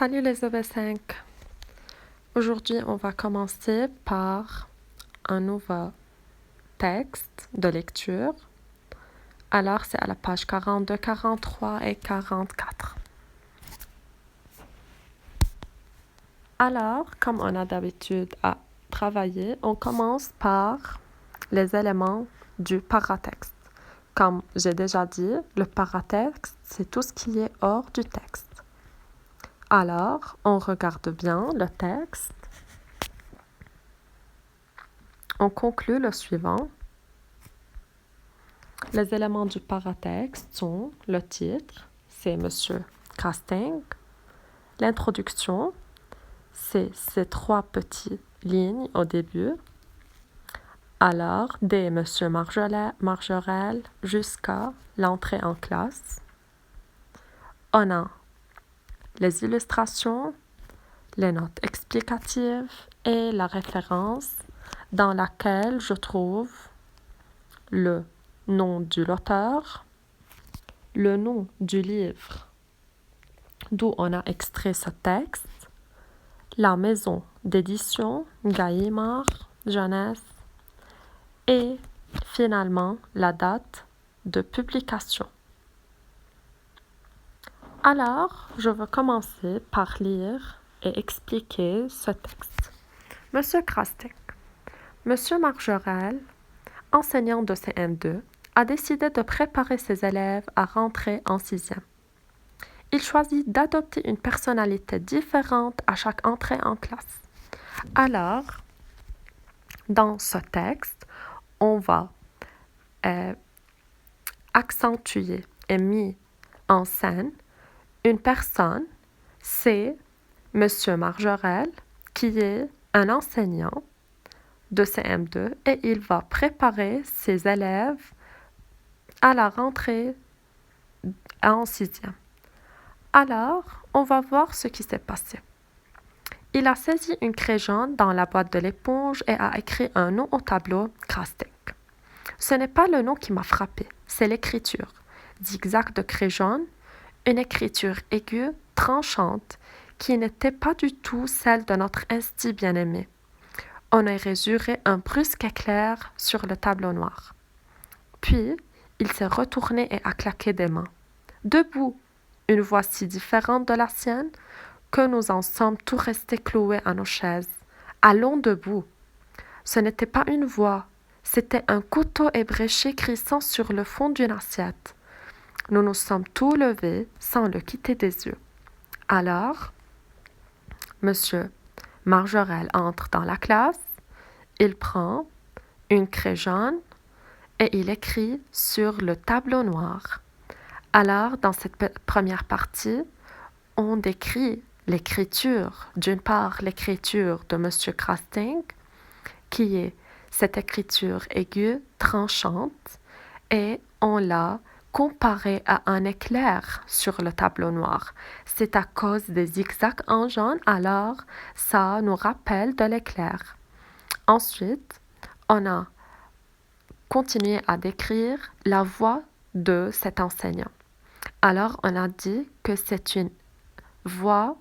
Salut les EB5. Aujourd'hui, on va commencer par un nouveau texte de lecture. Alors, c'est à la page 42, 43 et 44. Alors, comme on a d'habitude à travailler, on commence par les éléments du paratexte. Comme j'ai déjà dit, le paratexte, c'est tout ce qui est hors du texte. Alors, on regarde bien le texte. On conclut le suivant. Les éléments du paratexte sont le titre, c'est Monsieur Casting. L'introduction, c'est ces trois petites lignes au début. Alors, dès Monsieur Marjorel jusqu'à l'entrée en classe. On a les illustrations, les notes explicatives et la référence dans laquelle je trouve le nom de l'auteur, le nom du livre d'où on a extrait ce texte, la maison d'édition, Gallimard, Jeunesse, et finalement la date de publication. Alors, je vais commencer par lire et expliquer ce texte. Monsieur Krastek, Monsieur Marjorel, enseignant de CM2, a décidé de préparer ses élèves à rentrer en 6e. Il choisit d'adopter une personnalité différente à chaque entrée en classe. Alors, dans ce texte, on va accentuer et mettre en scène une personne, c'est Monsieur Marjorel, qui est un enseignant de CM2 et il va préparer ses élèves à la rentrée en 6e. Alors, on va voir ce qui s'est passé. Il a saisi une craie jaune dans la boîte de l'éponge et a écrit un nom au tableau Krastek. Ce n'est pas le nom qui m'a frappé, c'est l'écriture. Zigzag de craie jaune, une écriture aiguë, tranchante, qui n'était pas du tout celle de notre Insti bien-aimé. On a résuré un brusque éclair sur le tableau noir. Puis, il s'est retourné et a claqué des mains. Debout, une voix si différente de la sienne que nous en sommes tous restés cloués à nos chaises. Allons debout. Ce n'était pas une voix, c'était un couteau ébréché crissant sur le fond d'une assiette. Nous nous sommes tous levés sans le quitter des yeux. Alors, Monsieur Marjorel entre dans la classe, il prend une craie jaune et il écrit sur le tableau noir. Alors, dans cette première partie, on décrit l'écriture, d'une part l'écriture de Monsieur Krasting, qui est cette écriture aiguë, tranchante, et on l'a comparée à un éclair sur le tableau noir. C'est à cause des zigzags en jaune, alors ça nous rappelle de l'éclair. Ensuite, on a continué à décrire la voix de cet enseignant. Alors, on a dit que c'est une voix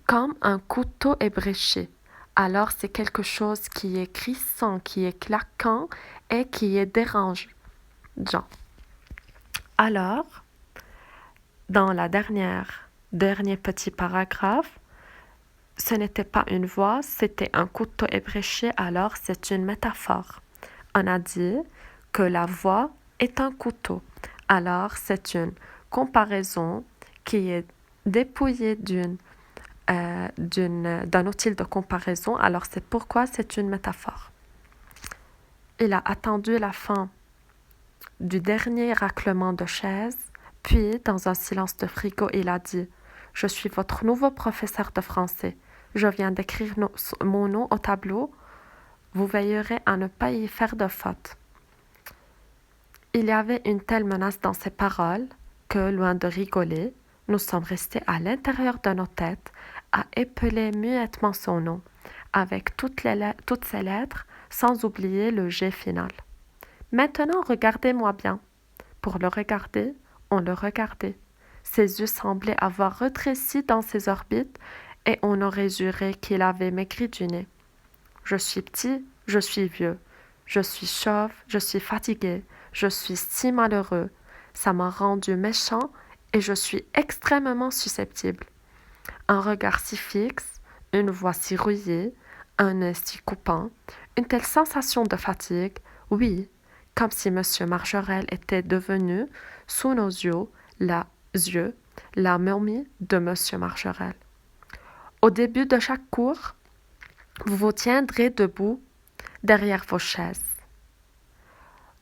comme un couteau ébréché. Alors, c'est quelque chose qui est crissant, qui est claquant et qui est dérangeant. Alors, dans la dernier petit paragraphe, ce n'était pas une voix, c'était un couteau ébréché, alors c'est une métaphore. On a dit que la voix est un couteau. Alors, c'est une comparaison qui est dépouillée d'un outil de comparaison. Alors, c'est pourquoi c'est une métaphore. Il a attendu la fin du dernier raclement de chaise, puis, dans un silence de frigo, il a dit « Je suis votre nouveau professeur de français. Je viens d'écrire mon nom au tableau. Vous veillerez à ne pas y faire de faute. » Il y avait une telle menace dans ses paroles que, loin de rigoler, nous sommes restés à l'intérieur de nos têtes à épeler muettement son nom, avec toutes ses lettres, sans oublier le G final. Maintenant, regardez-moi bien. Pour le regarder, on le regardait. Ses yeux semblaient avoir rétréci dans ses orbites et on aurait juré qu'il avait maigri du nez. Je suis petit, je suis vieux. Je suis chauve, je suis fatigué. Je suis si malheureux. Ça m'a rendu méchant et je suis extrêmement susceptible. Un regard si fixe, une voix si rouillée, un nez si coupant, une telle sensation de fatigue, oui, comme si M. Marjorel était devenu, sous nos yeux, la momie de M. Marjorel. Au début de chaque cours, vous vous tiendrez debout derrière vos chaises.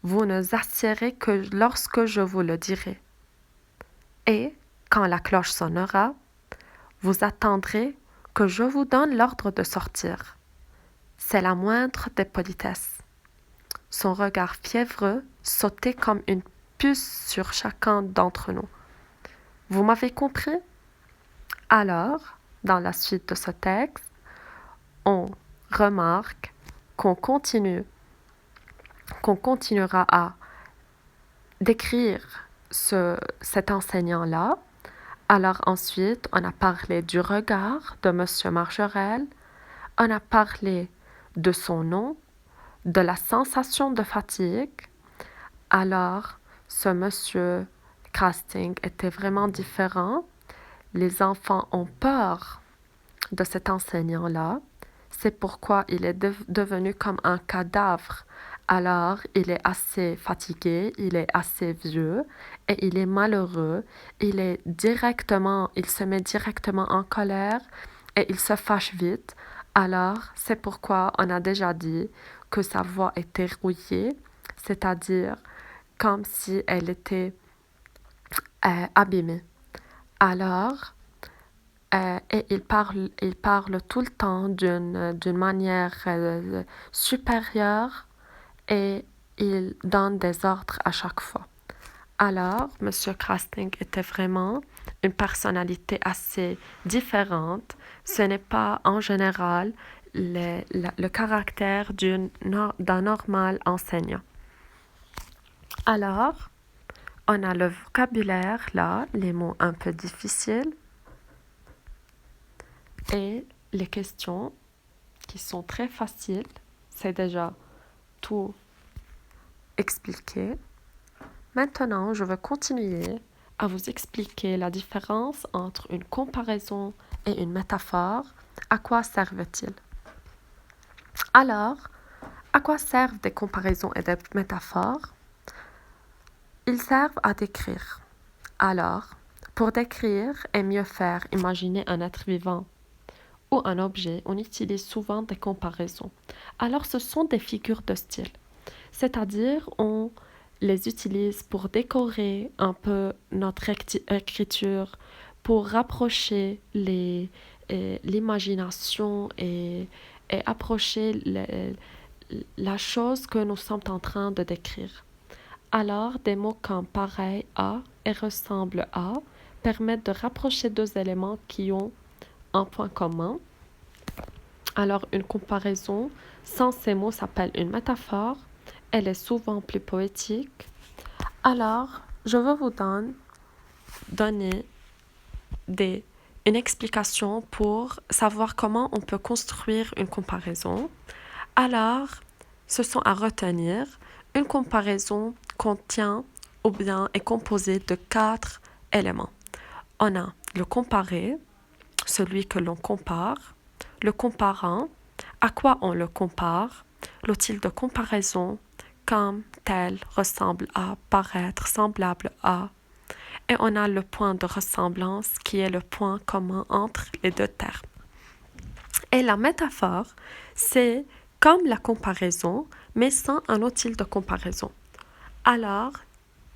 Vous ne vous assiérez que lorsque je vous le dirai. Et, quand la cloche sonnera, vous attendrez que je vous donne l'ordre de sortir. C'est la moindre des politesses. Son regard fiévreux sautait comme une puce sur chacun d'entre nous. Vous m'avez compris? Alors, dans la suite de ce texte, on remarque qu'on continuera à décrire cet enseignant-là. Alors ensuite, on a parlé du regard de M. Marjorel, on a parlé de son nom, de la sensation de fatigue. Alors, ce monsieur Crasting était vraiment différent. Les enfants ont peur de cet enseignant-là. C'est pourquoi il est devenu comme un cadavre. Alors, il est assez fatigué, il est assez vieux et il est malheureux. Il se met directement en colère et il se fâche vite. Alors, c'est pourquoi on a déjà dit que sa voix était rouillée, c'est-à-dire comme si elle était abîmée. Alors, et il parle tout le temps d'une manière supérieure et il donne des ordres à chaque fois. Alors, M. Crasting était vraiment une personnalité assez différente. Ce n'est pas en général le caractère d'un normal enseignant. Alors, on a le vocabulaire là, les mots un peu difficiles et les questions qui sont très faciles. C'est déjà tout expliqué. Maintenant, je vais continuer à vous expliquer la différence entre une comparaison et une métaphore. À quoi servent-ils? Alors, à quoi servent des comparaisons et des métaphores? Ils servent à décrire. Alors, pour décrire et mieux faire imaginer un être vivant ou un objet, on utilise souvent des comparaisons. Alors, ce sont des figures de style. C'est-à-dire, on les utilise pour décorer un peu notre écriture, pour rapprocher l'imagination et approcher la chose que nous sommes en train de décrire. Alors, des mots comme pareil à et ressemble à permettent de rapprocher deux éléments qui ont un point commun. Alors, une comparaison sans ces mots s'appelle une métaphore. Elle est souvent plus poétique. Alors, je vais vous donner une explication pour savoir comment on peut construire une comparaison. Alors, ce sont à retenir. Une comparaison contient ou bien est composée de 4 éléments. On a le comparé, celui que l'on compare, le comparant, à quoi on le compare, l'outil de comparaison, comme, tel, ressemble à, paraître, semblable à. Et on a le point de ressemblance qui est le point commun entre les deux termes. Et la métaphore, c'est comme la comparaison, mais sans un outil de comparaison. Alors,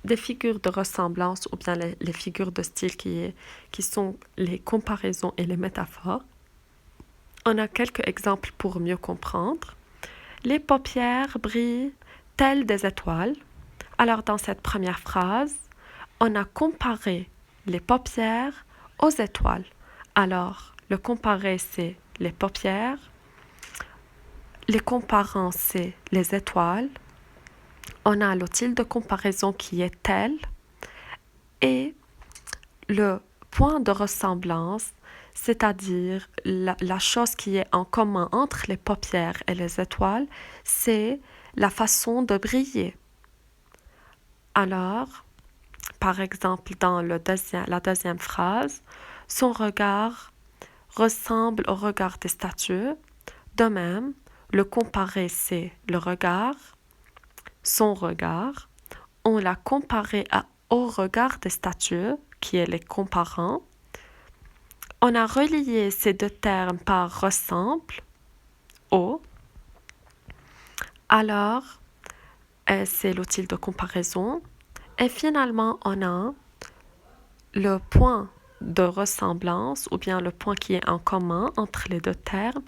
des figures de ressemblance ou bien les figures de style qui sont les comparaisons et les métaphores. On a quelques exemples pour mieux comprendre. Les paupières brillent telles des étoiles. Alors, dans cette première phrase, on a comparé les paupières aux étoiles. Alors, le comparé, c'est les paupières. Les comparants, c'est les étoiles. On a l'outil de comparaison qui est tel. Et le point de ressemblance, c'est-à-dire la chose qui est en commun entre les paupières et les étoiles, c'est la façon de briller. Alors, par exemple, dans la deuxième phrase, son regard ressemble au regard des statues. De même, le comparé, c'est le regard, son regard. On l'a comparé au regard des statues, qui est les comparants. On a relié ces deux termes par ressemble, au. Alors, c'est l'outil de comparaison. Et finalement, on a le point de ressemblance, ou bien le point qui est en commun entre les deux termes,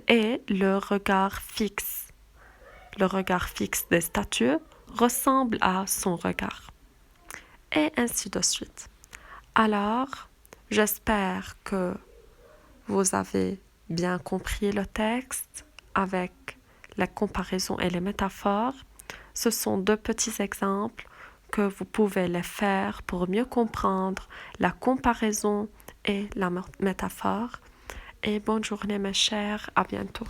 est le regard fixe. Le regard fixe des statues ressemble à son regard. Et ainsi de suite. Alors, j'espère que vous avez bien compris le texte avec la comparaison et les métaphores. Ce sont deux petits exemples que vous pouvez les faire pour mieux comprendre la comparaison et la métaphore. Et bonne journée mes chers, à bientôt.